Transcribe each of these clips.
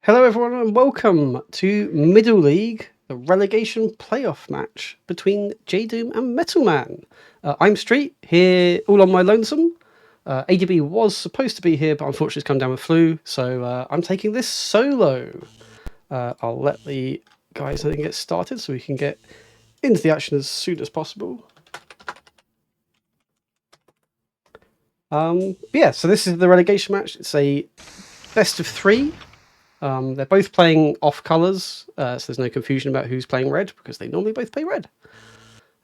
Hello everyone and welcome to Middle League, the relegation playoff match between Jdoom and Metalman. I'm Street, here all on my lonesome. ADB was supposed to be here, but unfortunately it's come down with flu, so I'm taking this solo. I'll let the guys get started so we can get into the action as soon as possible. So this is the relegation match. It's a best of 3. They're both playing off colours, so there's no confusion about who's playing red, because they normally both play red.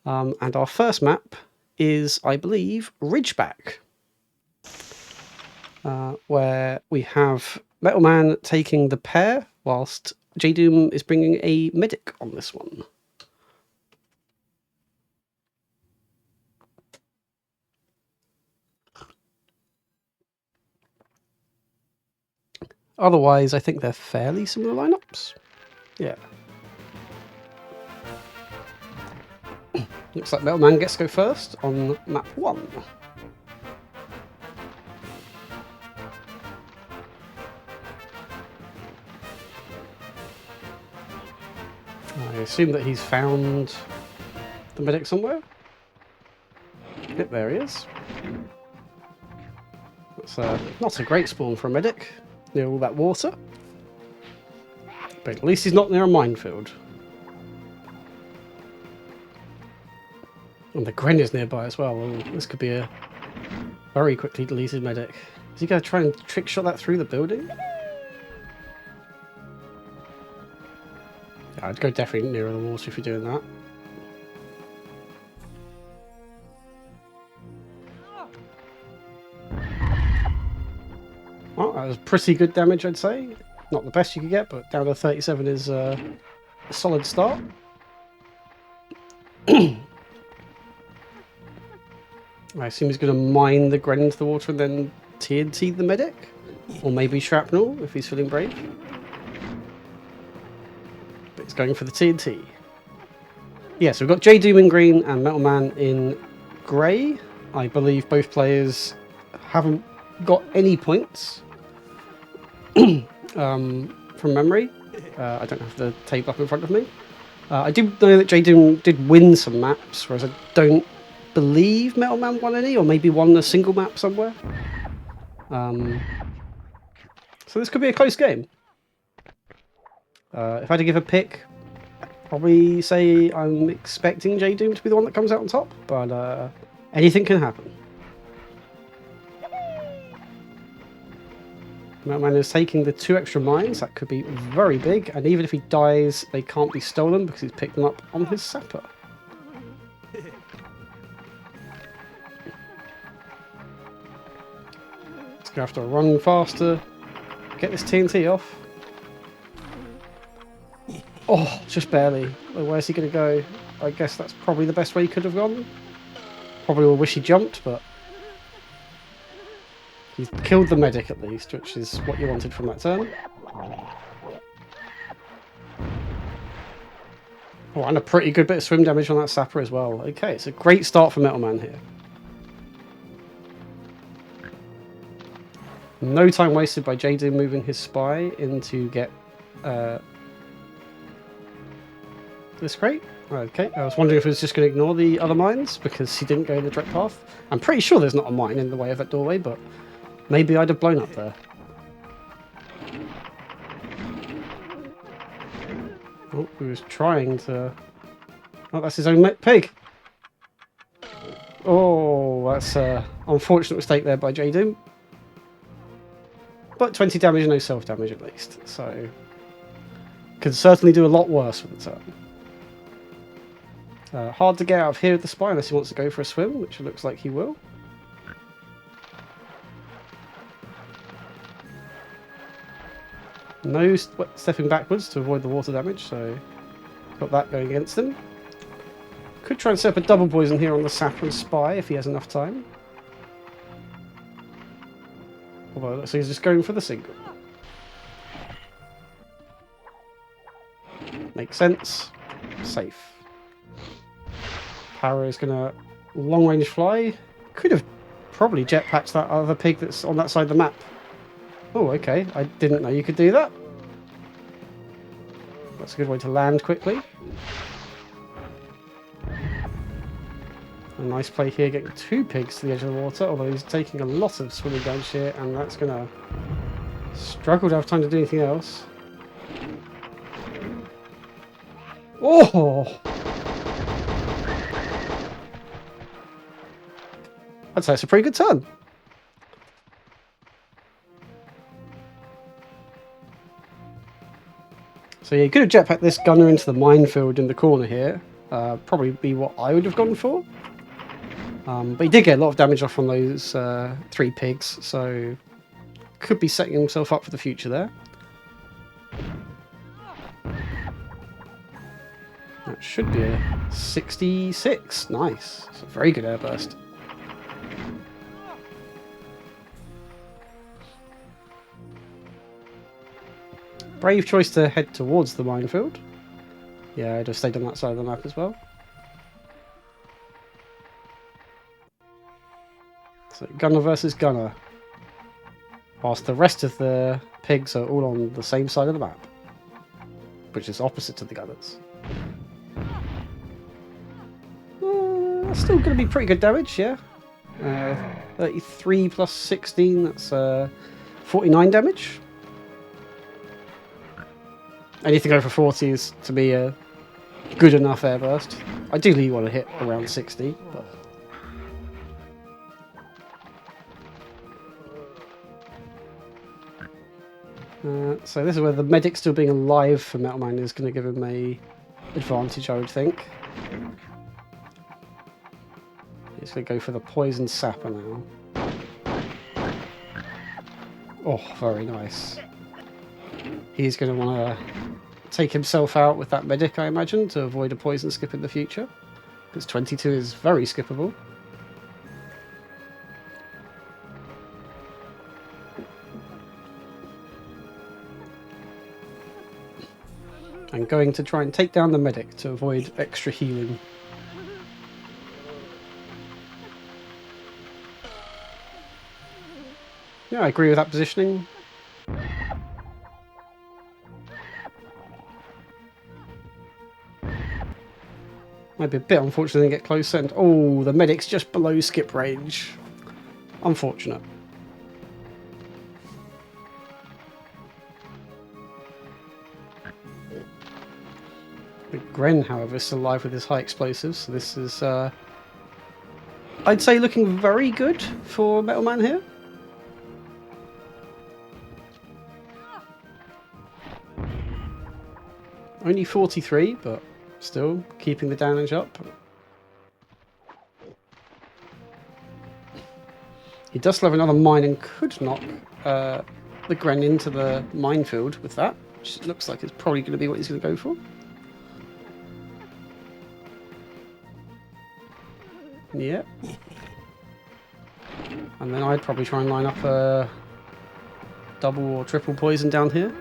And our first map is, I believe, Ridgeback, where we have Metalman taking the pair, whilst Jdoom is bringing a medic on this one. Otherwise, I think they're fairly similar lineups. Yeah. Looks like Metalman gets to go first on map 1. I assume that he's found the medic somewhere. Yep, there he is. That's not a great spawn for a medic, near all that water. But at least he's not near a minefield. And the Gren is nearby as well. Well, this could be a very quickly deleted medic. Is he going to try and trick shot that through the building? Yeah, I'd go definitely nearer the water if you're doing that. Well, that was pretty good damage, I'd say. Not the best you could get, but down to 37 is a solid start. I assume he's going to mine the Gren into the water and then TNT the medic? Or maybe shrapnel, if he's feeling brave. But he's going for the TNT. Yeah, so we've got Jdoom in green and Metalman in grey. I believe both players haven't got any points from memory. I don't have the table up in front of me. I do know that Jdoom did win some maps, whereas I don't believe Metalman won any, or maybe won a single map somewhere. So this could be a close game. If I had to give a pick, probably say I'm expecting Jdoom to be the one that comes out on top, but anything can happen. Metalman is taking the 2 extra mines. That could be very big, and even if he dies, they can't be stolen because he's picked them up on his sapper. He's going to have to run faster, get this TNT off. Oh, just barely. Where's he going to go? I guess that's probably the best way he could have gone. Probably will wish he jumped, but he's killed the medic at least, which is what you wanted from that turn. Oh, and a pretty good bit of swim damage on that sapper as well. Okay, it's a great start for Metalman here. No time wasted by Jdoom moving his spy in to get this crate. Okay, I was wondering if he was just going to ignore the other mines because he didn't go in the direct path. I'm pretty sure there's not a mine in the way of that doorway, but maybe I'd have blown up there. Oh, he was trying to... Oh, that's his own pig! Oh, that's an unfortunate mistake there by Jdoom. But 20 damage, no self-damage at least, so... Could certainly do a lot worse with the turn. Hard to get out of here with the spy unless he wants to go for a swim, which it looks like he will. No stepping backwards to avoid the water damage, so got that going against him. Could try and set up a double poison here on the sapper and spy if he has enough time. Although it looks like he's just going for the single. Makes sense. Safe. Power is going to long range fly. Could have probably jetpacked that other pig that's on that side of the map. Oh, okay. I didn't know you could do that. That's a good way to land quickly. A nice play here, getting 2 pigs to the edge of the water, although he's taking a lot of swimming damage here, and that's going to struggle to have time to do anything else. Oh! I'd say it's a pretty good turn. So yeah, you could have jetpacked this gunner into the minefield in the corner here. Probably be what I would have gone for. But he did get a lot of damage off on those 3 pigs, so could be setting himself up for the future there. That should be a 66. Nice. It's a very good airburst. Brave choice to head towards the minefield. Yeah, I'd have stayed on that side of the map as well. So gunner versus gunner. Whilst the rest of the pigs are all on the same side of the map. Which is opposite to the gunners. That's still going to be pretty good damage, yeah. 33 plus 16, that's 49 damage. Anything over 40 is, to me, a good enough airburst. Ideally you want to hit around 60, but... so this is where the medic still being alive for Metalman is going to give him a advantage, I would think. He's going to go for the poison sapper now. Oh, very nice. He's going to want to take himself out with that medic, I imagine, to avoid a poison skip in the future. Because 22 is very skippable. And going to try and take down the medic to avoid extra healing. Yeah, I agree with that positioning. Might be a bit unfortunate to get closer, and oh, the medic's just below skip range. Unfortunate. The Gren, however, is still alive with his high explosives, so this is, I'd say, looking very good for Metalman here. Only 43, but still keeping the damage up. He does still have another mine and could knock the Gren into the minefield with that, which looks like it's probably going to be what he's going to go for. Yep. And then I'd probably try and line up a double or triple poison down here.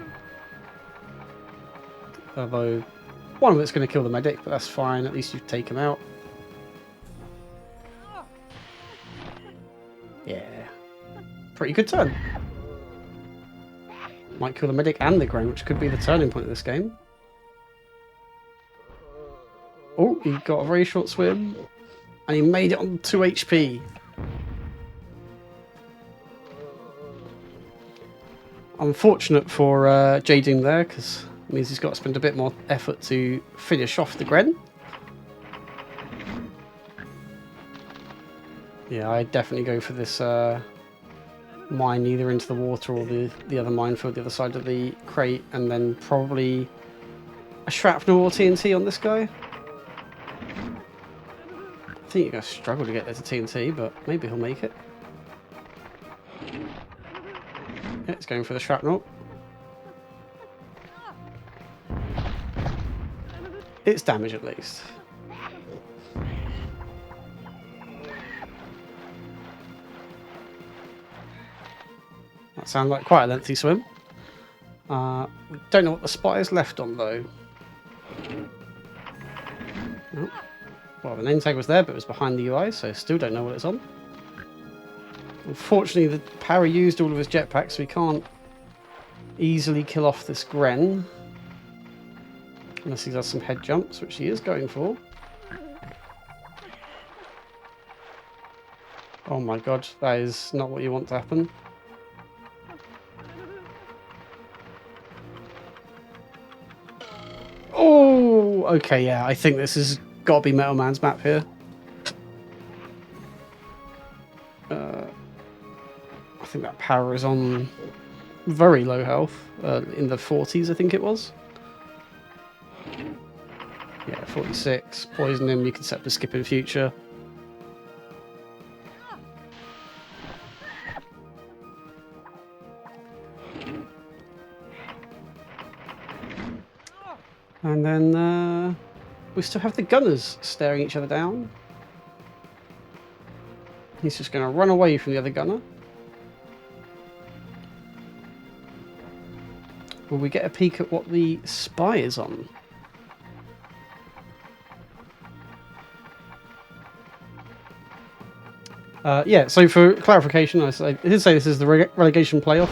Although one of it's going to kill the medic, but that's fine. At least you take him out. Yeah. Pretty good turn. Might kill the medic and the Gren, which could be the turning point of this game. Oh, he got a very short swim. And he made it on 2 HP. Unfortunate for Jdoom there, because it means he's got to spend a bit more effort to finish off the Gren. Yeah, I'd definitely go for this mine either into the water or the other minefield, the other side of the crate, and then probably a shrapnel or TNT on this guy. I think you're going to struggle to get there to TNT, but maybe he'll make it. Yeah, it's going for the shrapnel. It's damage at least. That sounds like quite a lengthy swim. We don't know what the spot is left on though. Oh. Well, the name tag was there, but it was behind the UI, so still don't know what it's on. Unfortunately, the Parry used all of his jetpacks, so he can't easily kill off this Gren. Unless he does some head jumps, which he is going for. Oh my god, that is not what you want to happen. Oh, okay, yeah, I think this has got to be Metalman's map here. I think that power is on very low health, in the 40s I think it was. Yeah, 46. Poison him, you can set for skip in future. And then we still have the gunners staring each other down. He's just going to run away from the other gunner. Will we get a peek at what the spy is on? Yeah, so for clarification, I did say this is the relegation playoff.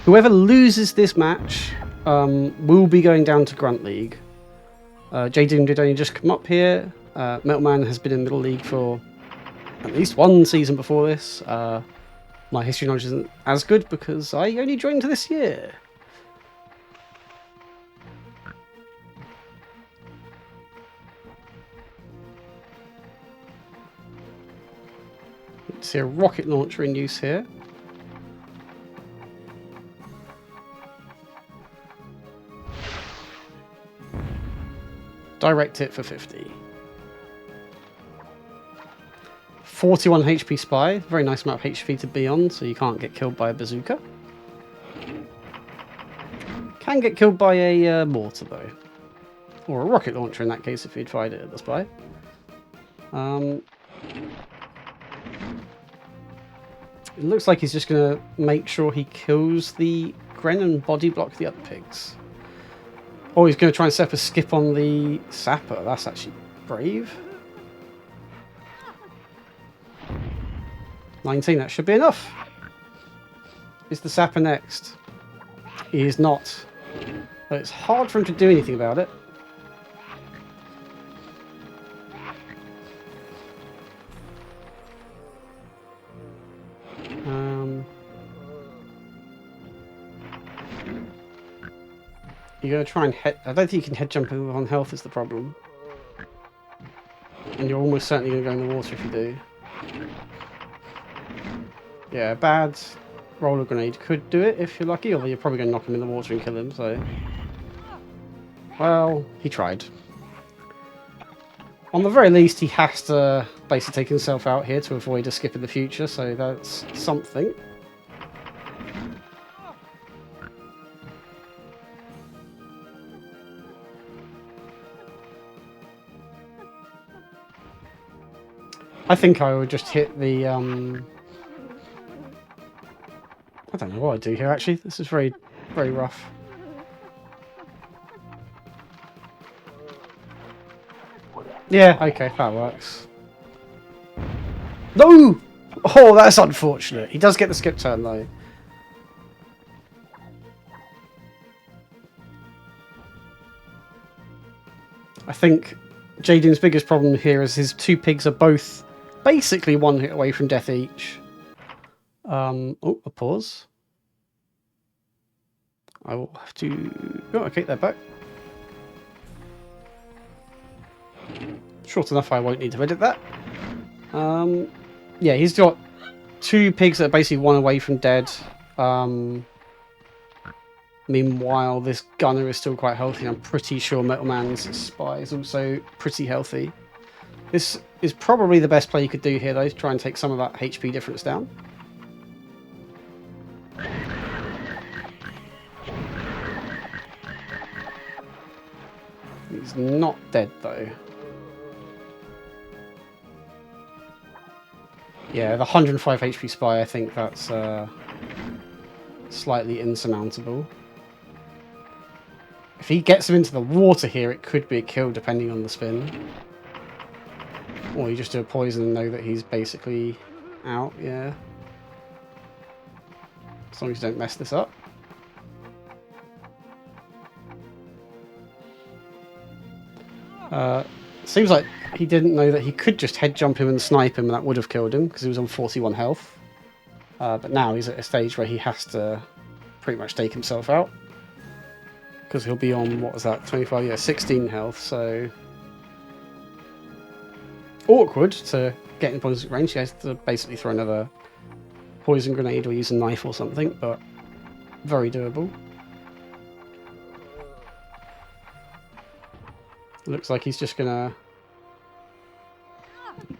Whoever loses this match will be going down to Grunt League. Jdoom did only just come up here. Metalman has been in Middle League for at least one season before this. My history knowledge isn't as good because I only joined this year. See a rocket launcher in use here. Direct hit for 50. 41 HP spy. Very nice amount of HP to be on, so you can't get killed by a bazooka. Can get killed by a mortar though. Or a rocket launcher in that case if you'd fired it at the spy. It looks like he's just going to make sure he kills the Gren and body block the other pigs. Oh, he's going to try and set up a skip on the sapper. That's actually brave. 19, that should be enough. Is the sapper next? He is not. But it's hard for him to do anything about it. You're going to try and head... I don't think you can head jump on health is the problem. And you're almost certainly going to go in the water if you do. Yeah, a bad roller grenade could do it if you're lucky, although you're probably going to knock him in the water and kill him, so... Well, he tried. On the very least, he has to basically take himself out here to avoid a skip in the future, so that's something. I think I would just hit the, I don't know what I'd do here, actually. This is very, very rough. Yeah, okay, that works. No! Oh, that's unfortunate. He does get the skip turn, though. I think Jdoom's biggest problem here is his two pigs are both basically one hit away from death each. Oh, a pause. I will have to... Oh, okay, they're back. Short enough I won't need to edit that. Yeah, he's got two pigs that are basically one away from dead. Meanwhile, this gunner is still quite healthy. I'm pretty sure Metalman's spy is also pretty healthy. This is probably the best play you could do here, though, to try and take some of that HP difference down. He's not dead, though. Yeah, the 105 HP spy, I think that's slightly insurmountable. If he gets him into the water here, it could be a kill depending on the spin. Or you just do a poison and know that he's basically out, yeah. As long as you don't mess this up. Seems like he didn't know that he could just head jump him and snipe him, and that would have killed him because he was on 41 health. But now he's at a stage where he has to pretty much take himself out because he'll be on, what was that, 25? Yeah, 16 health. So awkward to get in poison range. He has to basically throw another poison grenade or use a knife or something, but very doable. Looks like he's just gonna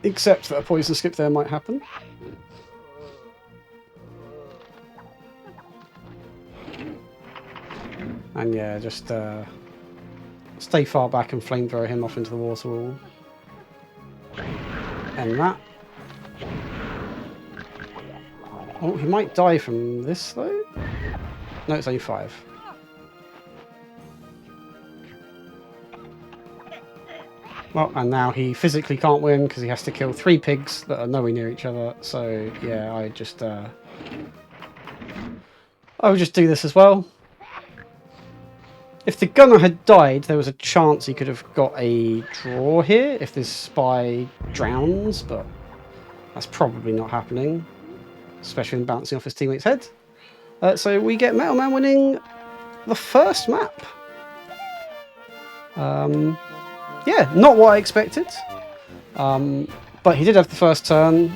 accept that a poison skip there might happen. And yeah, just stay far back and flamethrower him off into the water wall. And that. Oh, he might die from this though? No, it's only 5. Well, and now he physically can't win because he has to kill 3 pigs that are nowhere near each other. So yeah, I would just do this as well. If the gunner had died, there was a chance he could have got a draw here if this spy drowns, but that's probably not happening, especially in bouncing off his teammate's head. So we get Metalman winning the first map. Yeah, not what I expected, but he did have the first turn.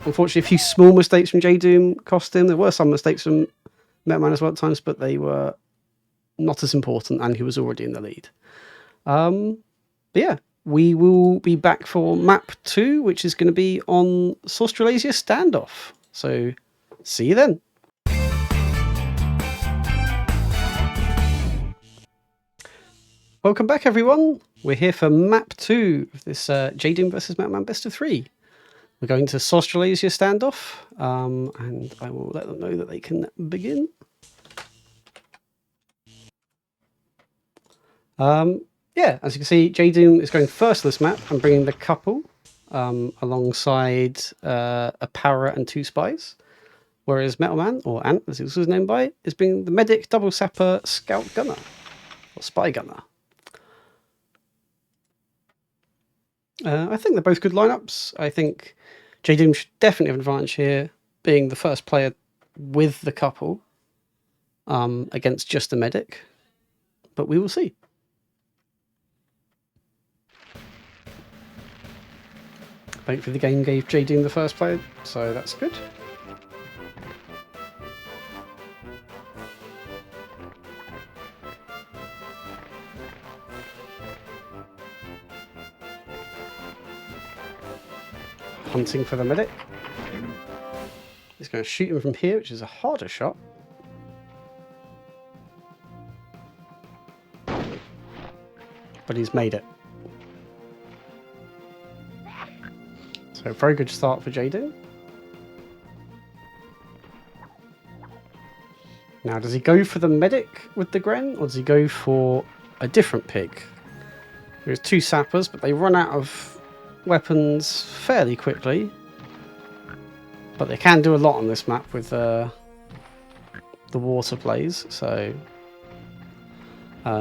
Unfortunately, a few small mistakes from Jdoom cost him. There were some mistakes from Metalman as well at times, but they were not as important, and he was already in the lead. But yeah, we will be back for map 2, which is going to be on Australasia Standoff. So see you then. Welcome back, everyone. We're here for map 2 of this Jdoom versus Metalman best of 3. We're going to Australasia Standoff, and I will let them know that they can begin. Yeah, as you can see, Jdoom is going first this map and bringing the couple alongside a power and 2 spies, whereas Metalman, or Ant as he was named by, is bringing the medic, double sapper, scout gunner, or spy gunner. I think they're both good lineups. I think Jdoom should definitely have an advantage here, being the first player with the couple against just the medic, but we will see. Thankfully, the game gave Jdoom the first player, so that's good. Hunting for the medic. He's going to shoot him from here, which is a harder shot. But he's made it. So very good start for Jdoom. Now, does he go for the medic with the Gren, or does he go for a different pig? There's 2 sappers, but they run out of weapons fairly quickly. But they can do a lot on this map with the water plays, so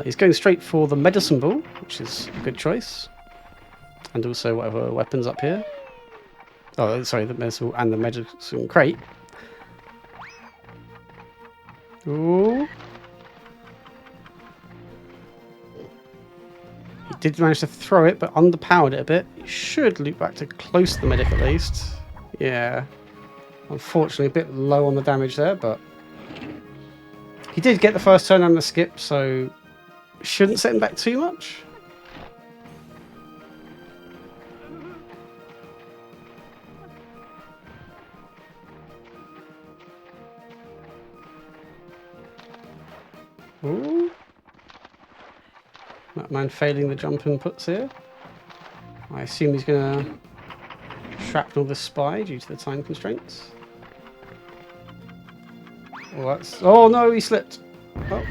he's going straight for the medicine ball, which is a good choice. And also whatever weapons up here. Oh, sorry, the medicine and the medicine crate. Ooh. He did manage to throw it, but underpowered it a bit. He should loop back to close to the medic at least. Yeah. Unfortunately, a bit low on the damage there, but he did get the first turn and the skip, so shouldn't set him back too much. Ooh. That man failing the jump inputs here. I assume he's going to shrapnel the spy due to the time constraints. Oh no, he slipped. Oh.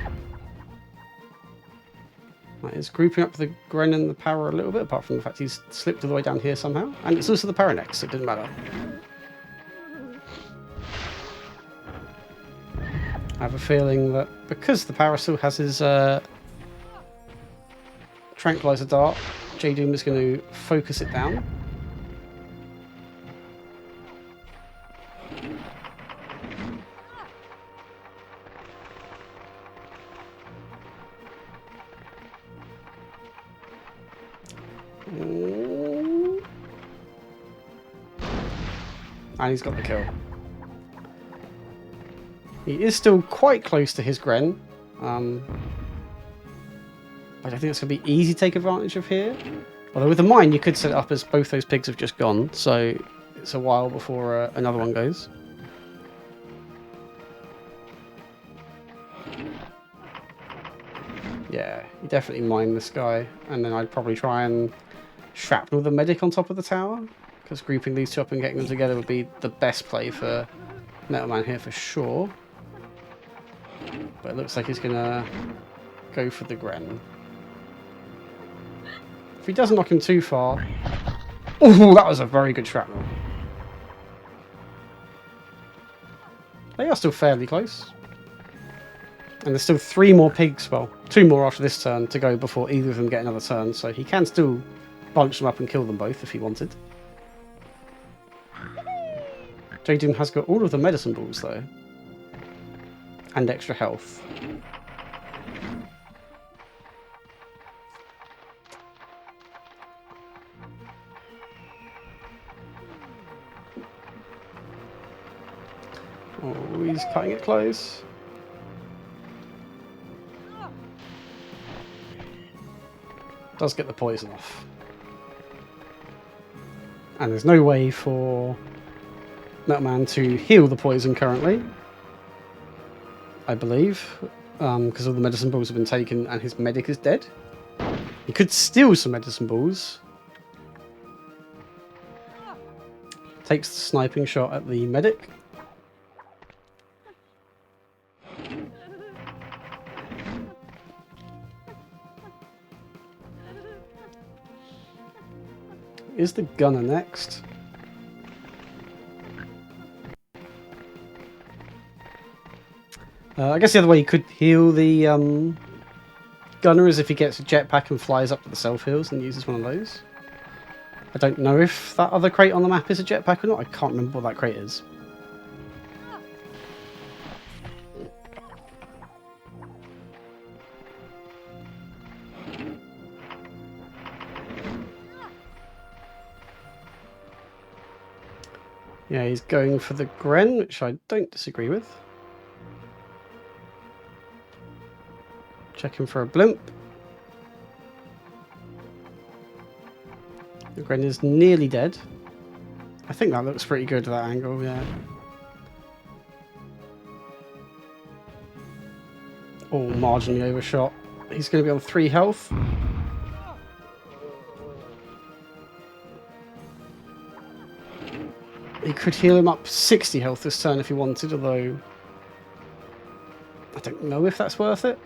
That is grouping up the Gren and the power a little bit, apart from the fact he's slipped all the way down here somehow. And it's also the power next, so it didn't matter. I have a feeling that because the power still has his Tranquilizer Dart. Jdoom is going to focus it down. And he's got the kill. He is still quite close to his Gren. But I think it's going to be easy to take advantage of here. Although with the mine, you could set it up as both those pigs have just gone. So it's a while before another one goes. Yeah, you definitely mine this guy. And then I'd probably try and shrapnel the medic on top of the tower. Because grouping these two up and getting them together would be the best play for Metalman here for sure. But it looks like he's going to go for the Gren. If he doesn't knock him too far... Oh, that was a very good shrapnel. They are still fairly close. And there's still 3 more pigs, well, 2 more after this turn to go before either of them get another turn. So he can still bunch them up and kill them both if he wanted. Jdoom has got all of the medicine balls though. And extra health. Oh, he's cutting it close. Does get the poison off. And there's no way for Metalman to heal the poison currently, I believe, because all the medicine balls have been taken and his medic is dead. He could steal some medicine balls. Takes the sniping shot at the medic. Is the gunner next? I guess the other way you could heal the gunner is if he gets a jetpack and flies up to the self-heals and uses one of those. I don't know if that other crate on the map is a jetpack or not. I can't remember what that crate is. Yeah, he's going for the Gren, which I don't disagree with. Checking for a blimp. The Gren is nearly dead. I think that looks pretty good at that angle, yeah. Oh, marginally overshot. He's going to be on 3 health. He could heal him up 60 health this turn if he wanted, although I don't know if that's worth it.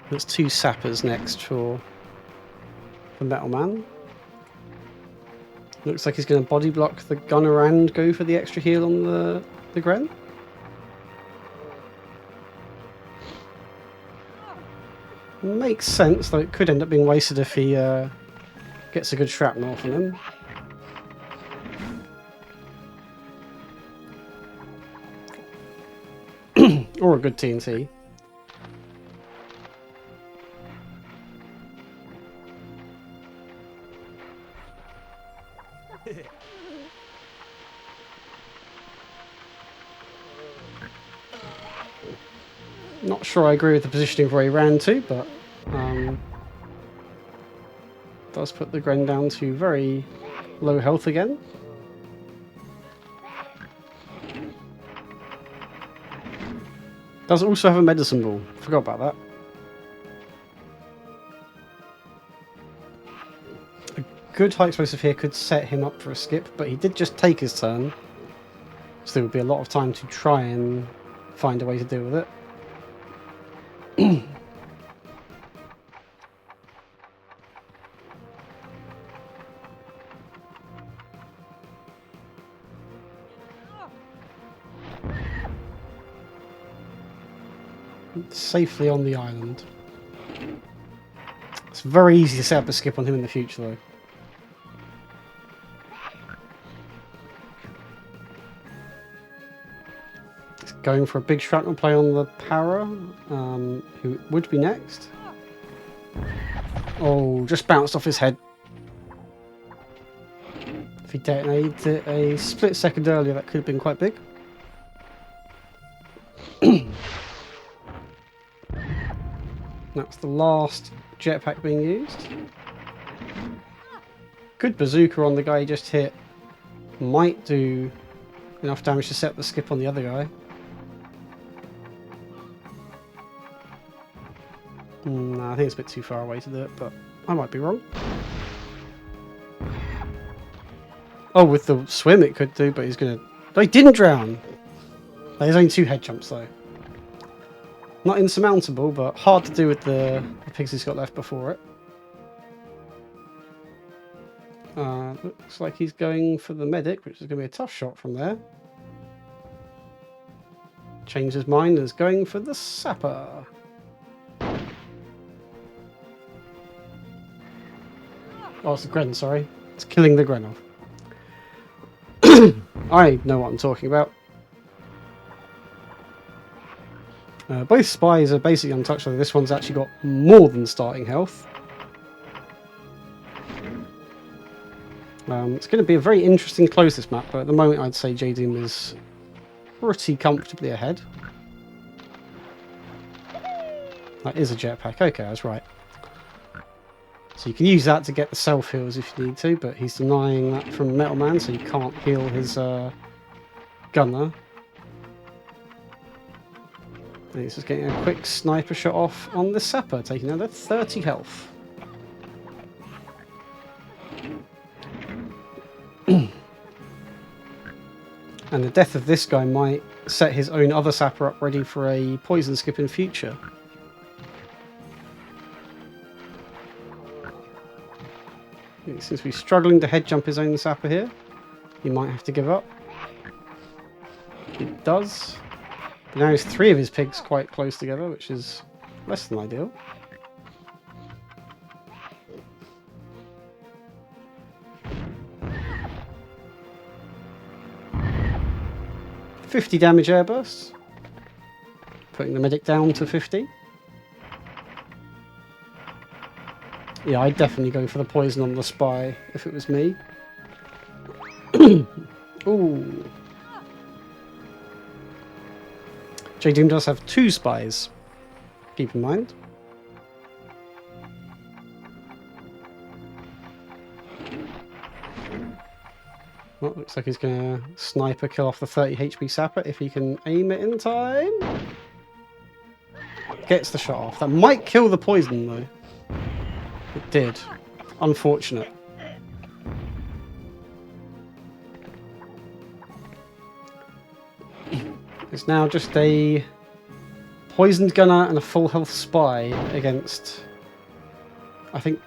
There's 2 sappers next for Metalman. Looks like he's going to body block the gunner and go for the extra heal on the Gren. Makes sense, though it could end up being wasted if he gets a good shrapnel off on him. Or a good TNT. Not sure I agree with the positioning of where he ran to, but does put the Gren down to very low health again. Does also have a medicine ball. Forgot about that. A good high explosive here could set him up for a skip, but he did just take his turn. So there would be a lot of time to try and find a way to deal with it. Safely on the island. It's very easy to set up a skip on him in the future, though. It's going for a big shrapnel play on the Para, who would be next. Oh, just bounced off his head. If he detonated it a split second earlier, that could have been quite big. That's the last jetpack being used. Good bazooka on the guy he just hit. Might do enough damage to set the skip on the other guy. I think it's a bit too far away to do it, but I might be wrong. Oh, with the swim it could do, but he's gonna... No, he didn't drown! There's only 2 head jumps though. Not insurmountable, but hard to do with the pigs he's got left before it. Looks like he's going for the medic, which is going to be a tough shot from there. Changed his mind and is going for the sapper. Oh, it's the Gren, sorry. It's killing the Gren off. I know what I'm talking about. Both spies are basically untouched, though this one's actually got more than starting health. It's going to be a very interesting close this map, but at the moment I'd say Jdoom is pretty comfortably ahead. That is a jetpack, okay, that's right. So you can use that to get the self-heals if you need to, but he's denying that from Metalman, so you can't heal his gunner. And he's just getting a quick sniper shot off on the sapper, taking another 30 health. And the death of this guy might set his own other sapper up ready for a poison skip in future. He seems to be struggling to head jump his own sapper here. He might have to give up. He does. But now there's 3 of his pigs quite close together, which is less than ideal. $50 damage airburst, putting the medic down to 50. Yeah, I'd definitely go for the poison on the spy if it was me. Ooh. Jdoom does have 2 spies, keep in mind. Well, looks like he's going to sniper kill off the 30 HP sapper if he can aim it in time. Gets the shot off. That might kill the poison though. It did. Unfortunate. It's now just a poisoned gunner and a full health spy against, I think,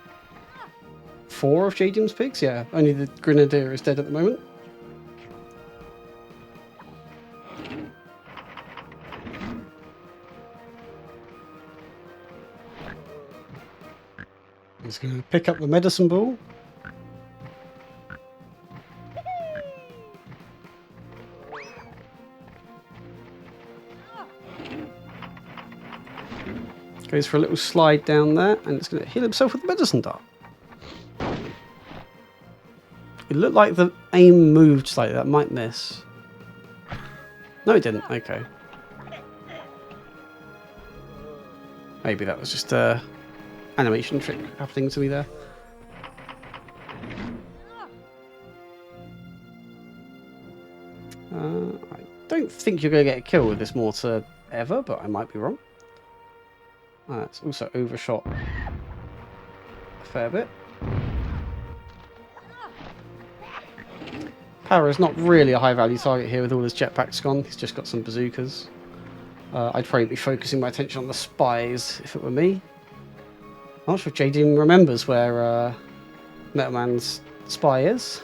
4 of Jdoom's pigs? Yeah, only the Grenadier is dead at the moment. He's going to pick up the medicine ball. Goes for a little slide down there, and it's going to heal himself with the medicine dart. It looked like the aim moved slightly. That might miss. No, it didn't. Okay. Maybe that was just a animation trick happening to me there. I don't think you're going to get a kill with this mortar ever, but I might be wrong. It's also overshot a fair bit. Para is not really a high value target here with all his jetpacks gone. He's just got some bazookas. I'd probably be focusing my attention on the spies if it were me. I'm not sure if Jdoom remembers where Metalman's spy is.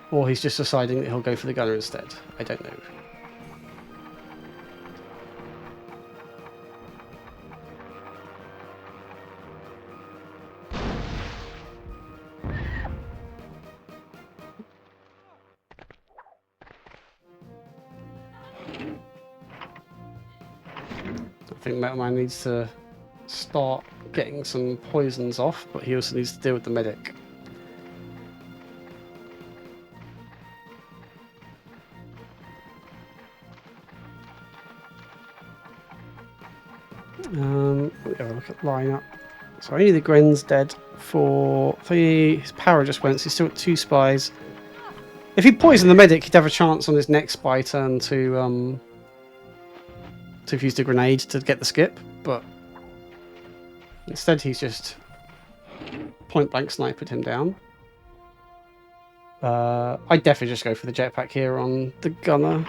Or he's just deciding that he'll go for the gunner instead. I don't know. think Metalman needs to start getting some poisons off, but he also needs to deal with the medic. Let me have a look at lineup. So only the Gren's dead for his power just went, so he's still at 2 spies. If he poisoned the medic, he'd have a chance on his next spy turn to fuse the grenade to get the skip, but instead he's just point blank sniped him down. I'd definitely just go for the jetpack here on the gunner.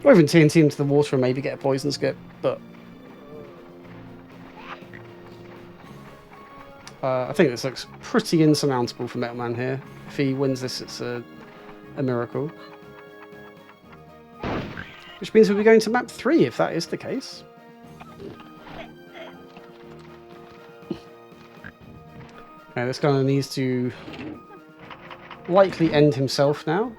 Or even TNT into the water and maybe get a poison skip, but I think this looks pretty insurmountable for Metalman here. If he wins this, it's a miracle. Which means we'll be going to map 3 if that is the case. Okay, this guy needs to likely end himself now.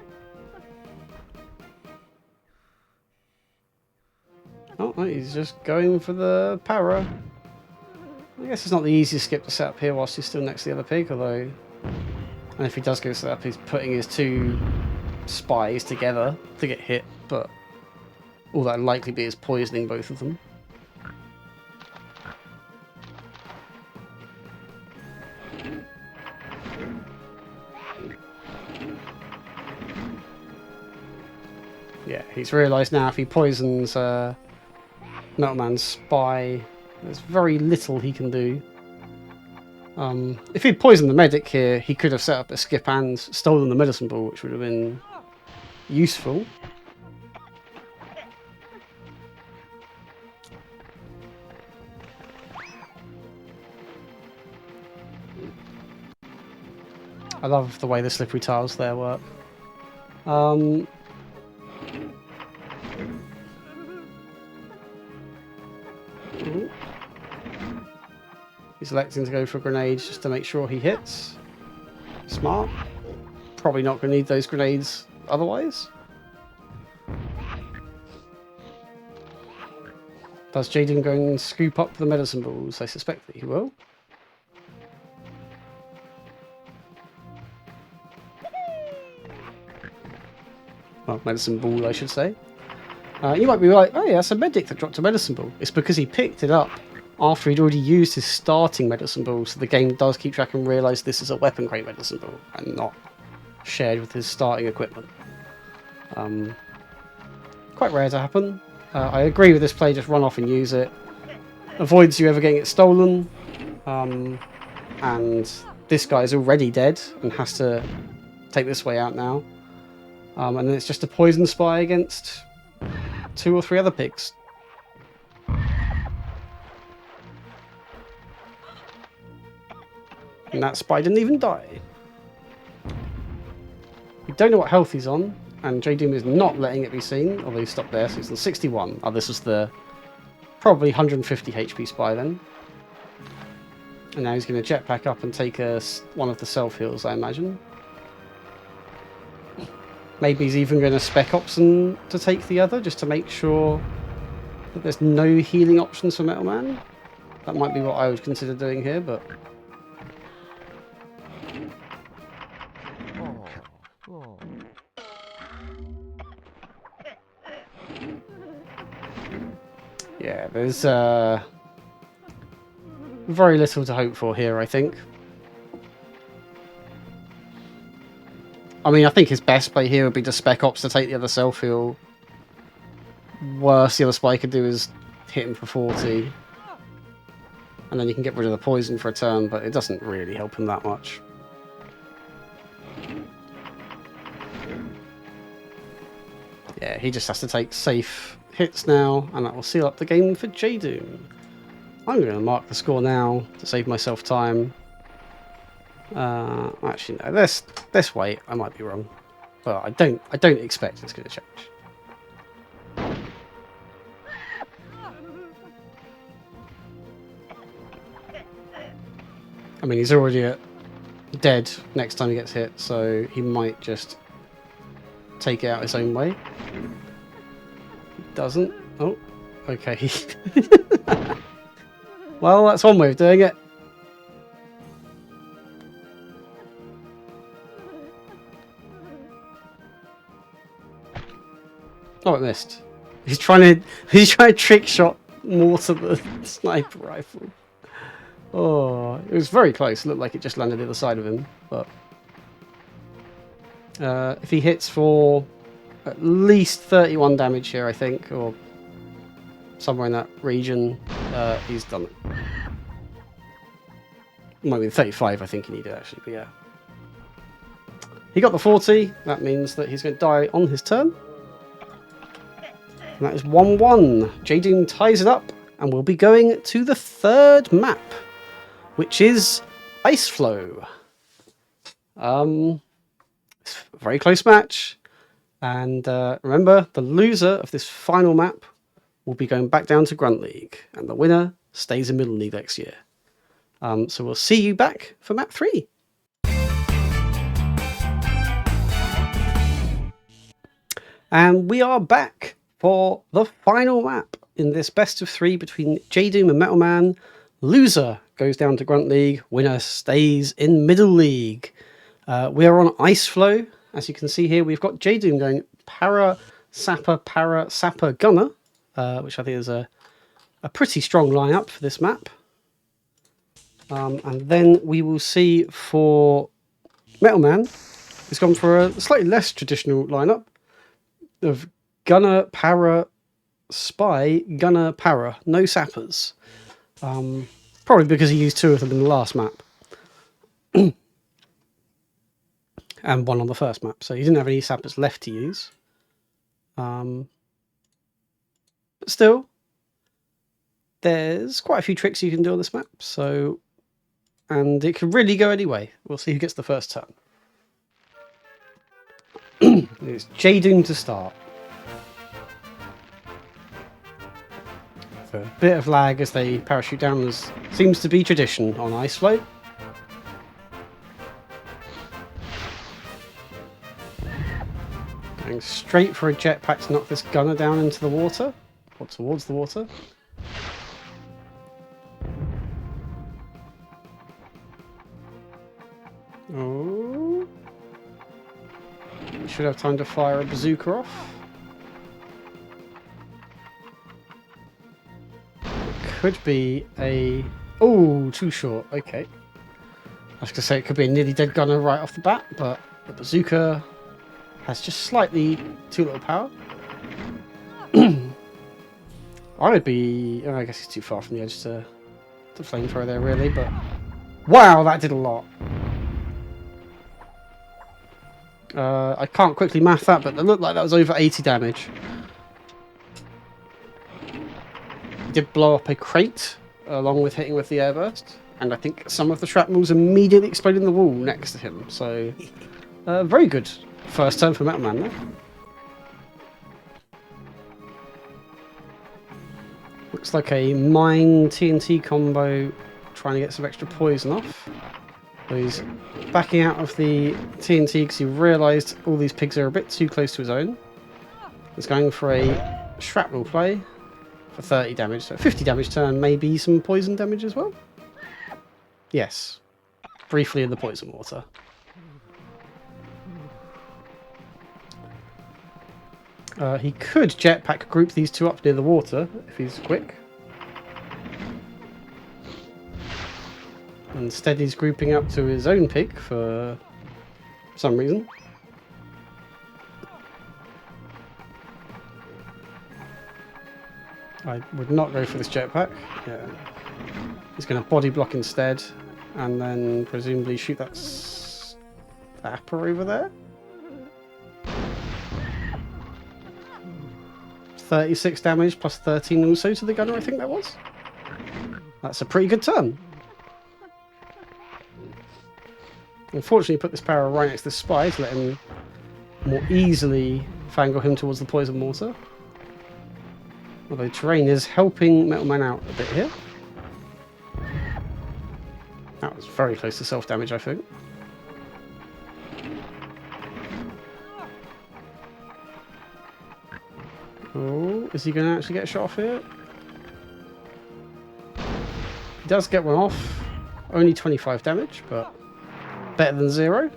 Oh, no, he's just going for the para. I guess it's not the easiest skip to set up here whilst he's still next to the other pig, although... And if he does go set up, he's putting his 2 spies together to get hit, but all that likely be is poisoning both of them. Yeah, he's realised now if he poisons Metalman's spy, there's very little he can do. If he'd poisoned the medic here, he could have set up a skip and stolen the medicine ball, which would have been useful. I love the way the slippery tiles there work. He's electing to go for grenades just to make sure he hits. Smart. Probably not going to need those grenades otherwise. Does Jdoom go and scoop up the medicine balls? I suspect that he will. Well, medicine ball, I should say. You might be like, oh yeah, that's a medic that dropped a medicine ball. It's because he picked it up after he'd already used his starting medicine ball, so the game does keep track and realise this is a weapon crate medicine ball and not shared with his starting equipment. Quite rare to happen. I agree with this play, just run off and use it. Avoids you ever getting it stolen. And this guy's already dead and has to take this way out now. And then it's just a poison spy against 2 or 3 other pigs. And that spy didn't even die. We don't know what health he's on, and Jdoom is not letting it be seen, although he stopped there, so he's on 61. Oh, this was the probably 150 HP spy then. And now he's going to jetpack up and take one of the self-heals, I imagine. Maybe he's even going to spec option to take the other, just to make sure that there's no healing options for Metalman. That might be what I would consider doing here, but... yeah, there's very little to hope for here, I think. I mean, I think his best play here would be to spec ops to take the other self-heal. Worst the other spy could do is hit him for 40. And then you can get rid of the poison for a turn, but it doesn't really help him that much. Yeah, he just has to take safe hits now, and that will seal up the game for Jdoom. I'm going to mark the score now to save myself time. Actually, no. Let's wait. I might be wrong, but I don't expect it's going to change. I mean, he's already dead next time he gets hit, so he might just take it out his own way. doesn't. Oh, okay. Well, that's one way of doing it. Oh, it missed. He's trying to trick shot mortar the sniper rifle. Oh, it was very close. It looked like it just landed the other side of him, but if he hits for at least 31 damage here, I think, or somewhere in that region, he's done it. Might be 35, I think he needed actually, but yeah. He got the 40. That means that he's going to die on his turn. And that is 1-1. Jdoom ties it up, and we'll be going to the third map, which is Ice Flow. It's a very close match. And remember, the loser of this final map will be going back down to Grunt League, and the winner stays in Middle League next year. So we'll see you back for map 3. And we are back for the final map in this best of 3 between Jdoom and Metalman. Loser goes down to Grunt League, winner stays in Middle League. We are on Ice Flow. As you can see here, we've got Jdoom going Para, Sapper, Gunner, which I think is a pretty strong lineup for this map. And then we will see for Metalman, he's gone for a slightly less traditional lineup of Gunner, Para, Spy, Gunner, Para, no Sappers. Probably because he used 2 of them in the last map. And 1 on the first map, so he didn't have any Sappers left to use. But still, there's quite a few tricks you can do on this map, so... And it can really go any way. We'll see who gets the first turn. It's Jdoom to start. A bit of lag as they parachute down, as seems to be tradition on Ice Flow. Going straight for a jetpack to knock this gunner down into the water, or towards the water. Oh. Should have time to fire a bazooka off. Could be a... Oh, too short. Okay. I was going to say it could be a nearly dead gunner right off the bat, but the bazooka has just slightly too little power. I would be... Oh, I guess he's too far from the edge to flamethrower there, really, but... Wow, that did a lot. I can't quickly math that, but it looked like that was over 80 damage. He did blow up a crate, along with hitting with the airburst, and I think some of the shrapnels immediately exploded in the wall next to him, so... very good first turn for Metalman there. Looks like a mine TNT combo, trying to get some extra poison off. So he's backing out of the TNT because he realised all these pigs are a bit too close to his own. He's going for a shrapnel play for 30 damage, so 50 damage turn, maybe some poison damage as well? Yes. Briefly in the poison water. He could jetpack group these 2 up near the water if he's quick. Instead he's grouping up to his own pig for some reason. I would not go for this jetpack. Yeah. He's going to body block instead, and then presumably shoot that Sapper over there. 36 damage plus 13 also to the gunner, I think that was. That's a pretty good turn. Unfortunately, put this power right next to the spy to let him more easily fangle him towards the poison mortar. Although terrain is helping Metalman out a bit here. That was very close to self-damage, I think. Oh. Is he going to actually get a shot off here? He does get one off. Only 25 damage, but better than 0.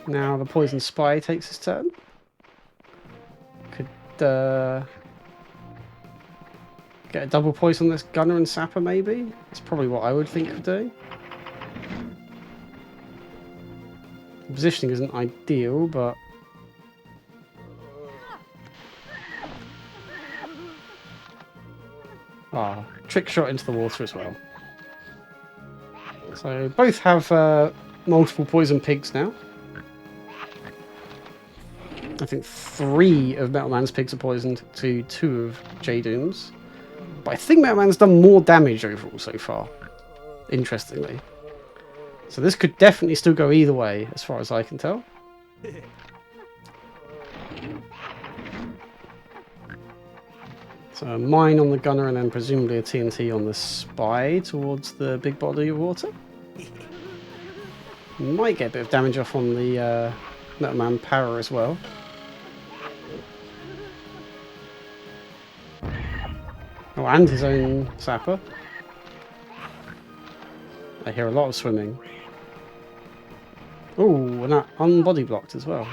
Now the Poison Spy takes his turn. Could get a double poison on this Gunner and Sapper, maybe? That's probably what I would think of doing. The positioning isn't ideal, but... Ah, trick shot into the water as well. So both have multiple poison pigs now. I think 3 of Metalman's pigs are poisoned to 2 of Jdoom's. But I think Metalman's done more damage overall so far, interestingly. So this could definitely still go either way, as far as I can tell. So a mine on the Gunner and then presumably a TNT on the Spy towards the big body of water. Might get a bit of damage off on the Metalman Power as well. Oh, and his own Sapper. I hear a lot of swimming. Oh, and that unbody blocked as well.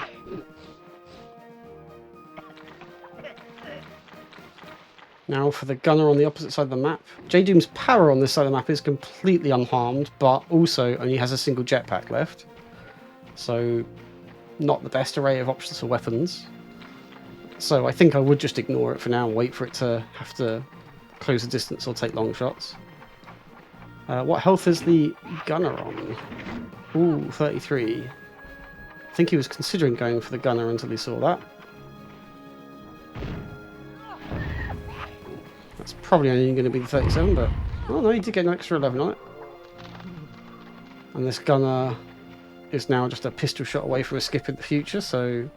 Now for the Gunner on the opposite side of the map. Jdoom's Power on this side of the map is completely unharmed, but also only has a single jetpack left. So, not the best array of options for weapons. So I think I would just ignore it for now and wait for it to have to close the distance or take long shots. What health is the Gunner on? Ooh, 33. I think he was considering going for the Gunner until he saw that. That's probably only going to be the 37, but... Oh no, he did get an extra 11 on it. And this Gunner is now just a pistol shot away from a skip in the future, so...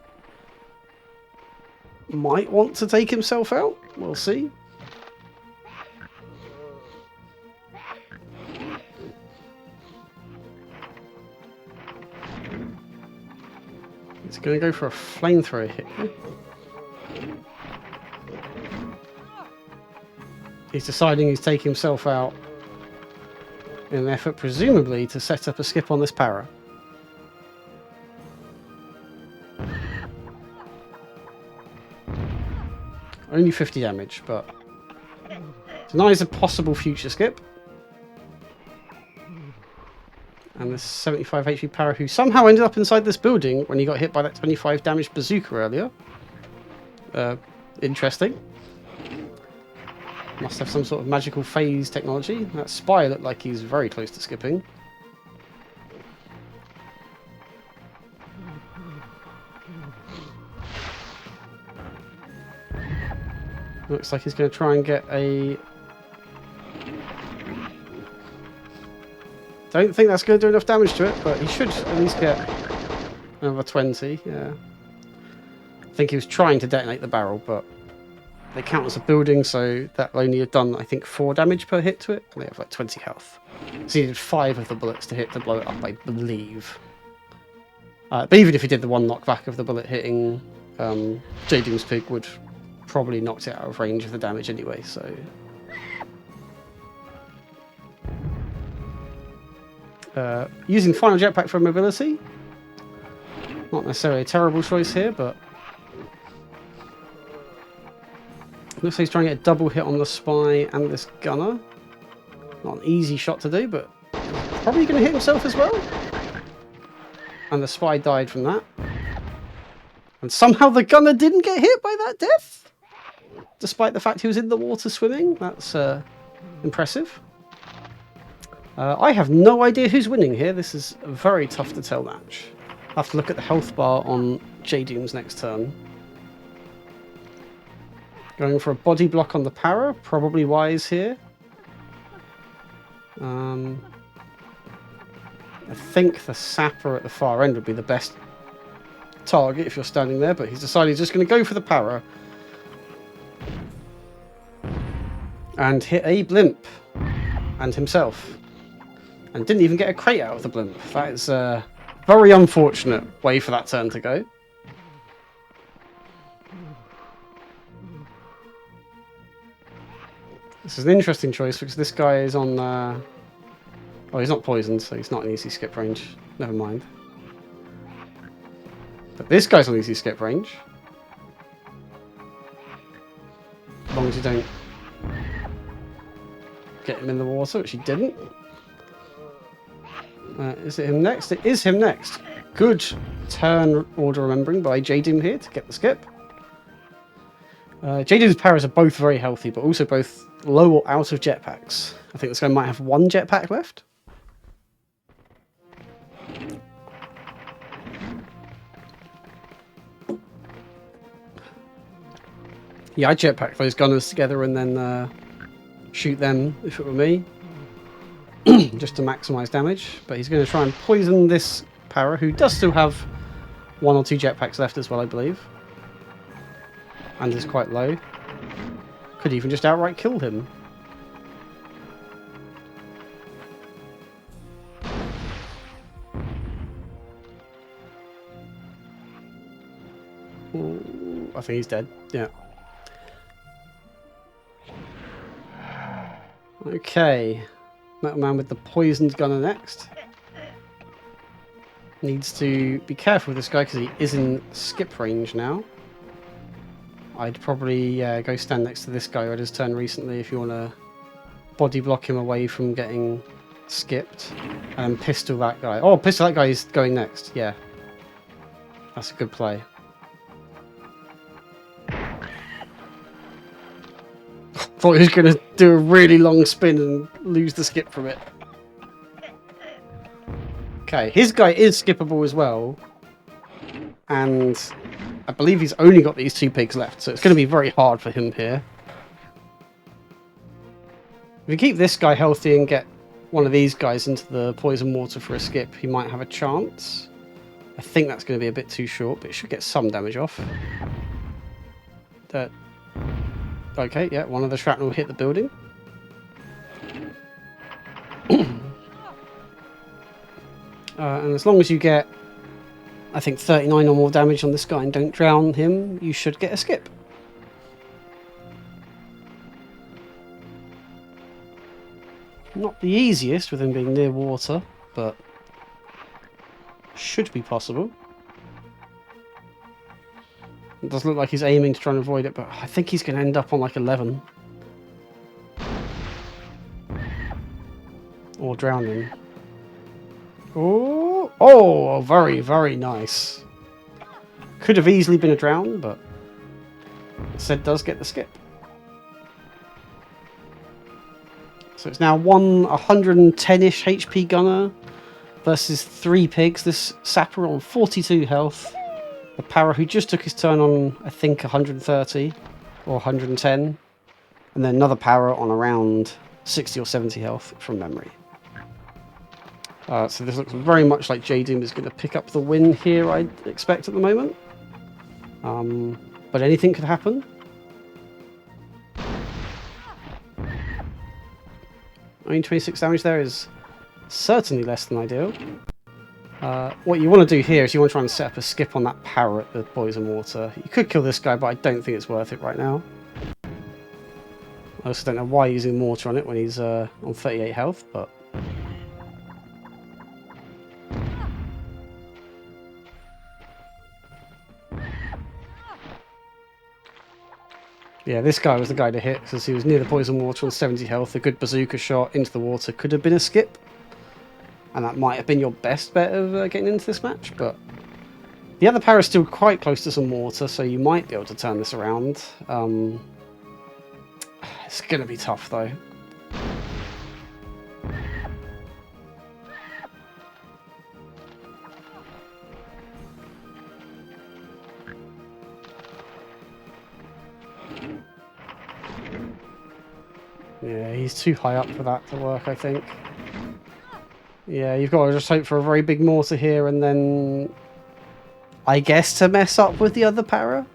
Might want to take himself out. We'll see. He's going to go for a flamethrower hit. He's deciding he's taking himself out in an effort, presumably, to set up a skip on this Para. Only 50 damage, but denies a possible future skip. And this 75 HP Para, who somehow ended up inside this building when he got hit by that 25 damage bazooka earlier. Interesting. Must have some sort of magical phase technology. That Spy looked like he's very close to skipping. Looks like he's going to try and get a... Don't think that's going to do enough damage to it, but he should at least get another 20, yeah. I think he was trying to detonate the barrel, but they count as a building, so that only have done, I think, 4 damage per hit to it. They have like 20 health. So he needed 5 of the bullets to hit to blow it up, I believe. But even if he did the 1 knockback of the bullet hitting Jdoom's pig would probably knocked it out of range of the damage anyway, so... using final jetpack for mobility. Not necessarily a terrible choice here, but... Looks like he's trying to get a double hit on the Spy and this Gunner. Not an easy shot to do, but probably going to hit himself as well. And the Spy died from that. And somehow the Gunner didn't get hit by that death, despite the fact he was in the water swimming. That's impressive. I have no idea who's winning here. This is a very tough to tell match. I'll have to look at the health bar on Jdoom's next turn. Going for a body block on the Para, probably wise here. I think the Sapper at the far end would be the best target if you're standing there, but he's decided he's just going to go for the Para. And hit a blimp. And himself. And didn't even get a crate out of the blimp. That is a very unfortunate way for that turn to go. This is an interesting choice because this guy is on... Oh, he's not poisoned, so he's not an easy skip range. Never mind. But this guy's on easy skip range. As long as you don't get him in the water, which he didn't. Is it him next? It is him next. Good turn order remembering by Jdoom here to get the skip. Jdoom's powers are both very healthy, but also both low or out of jetpacks. I think this guy might have one jetpack left. Yeah, I'd jetpack those gunners together and then shoot them if it were me. Just to maximise damage. But he's going to try and poison this para, who does still have 1 or 2 jetpacks left as well, I believe. And is quite low. Could even just outright kill him. Ooh, I think he's dead. Yeah. Okay. Metalman with the poisoned gunner next. Needs to be careful with this guy because he is in skip range now. I'd probably go stand next to this guy who had his turn recently if you want to body block him away from getting skipped. And pistol that guy. Oh, pistol that guy is going next. Yeah. That's a good play. Thought he was going to do a really long spin and lose the skip from it. Okay, his guy is skippable as well. And I believe he's only got these 2 pigs left, so it's going to be very hard for him here. If we keep this guy healthy and get one of these guys into the poison water for a skip, he might have a chance. I think that's going to be a bit too short, but it should get some damage off. Okay, yeah, one of the shrapnel hit the building. And as long as you get, I think, 39 or more damage on this guy and don't drown him, you should get a skip. Not the easiest with him being near water, but should be possible. It doesn't look like he's aiming to try and avoid it, but I think he's going to end up on like 11. Or drowning. Oh, oh, very, very nice. Could have easily been a drown, but instead does get the skip. So it's now 110-ish HP gunner versus 3 pigs. This sapper on 42 health. The para who just took his turn on, I think, 130 or 110. And then another para on around 60 or 70 health from memory. So this looks very much like Jdoom is going to pick up the win here, I'd expect at the moment. But anything could happen. I mean, 26 damage there is certainly less than ideal. What you want to do here is you want to try and set up a skip on that para at the poison water. You could kill this guy, but I don't think it's worth it right now. I also don't know why using mortar on it when he's on 38 health, but... Yeah, this guy was the guy to hit because he was near the poison water on 70 health. A good bazooka shot into the water could have been a skip. And that might have been your best bet of getting into this match, but the other para is still quite close to some water, so you might be able to turn this around. It's going to be tough, though. Yeah, he's too high up for that to work, I think. Yeah, you've got to just hope for a very big mortar here and then, I guess, to mess up with the other para.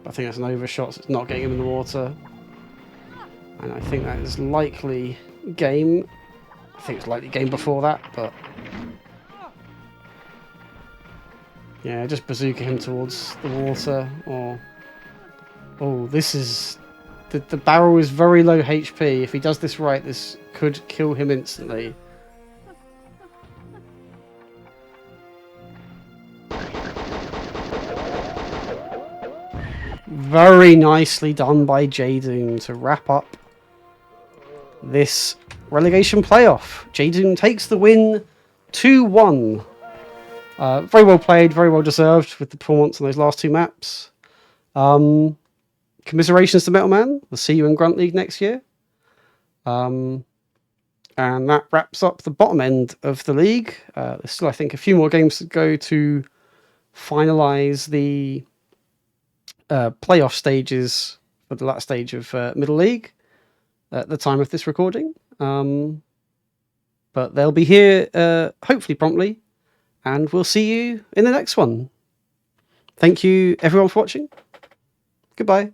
I think that's an overshot, so it's not getting him in the water. And I think that is likely game. I think it's likely game before that, but... Yeah, just bazooka him towards the water, or... Oh, this is The barrel is very low HP. If he does this right, this could kill him instantly. Very nicely done by Jdoom to wrap up this relegation playoff. Jdoom takes the win 2-1. Very well played, very well deserved with the performance on those last two maps. Commiserations to Metalman. We'll see you in Grunt League next year. And that wraps up the bottom end of the league. There's still, I think, a few more games to go to finalise the playoff stages for the last stage of Middle League at the time of this recording. But they'll be here hopefully promptly, and we'll see you in the next one. Thank you everyone for watching. Goodbye.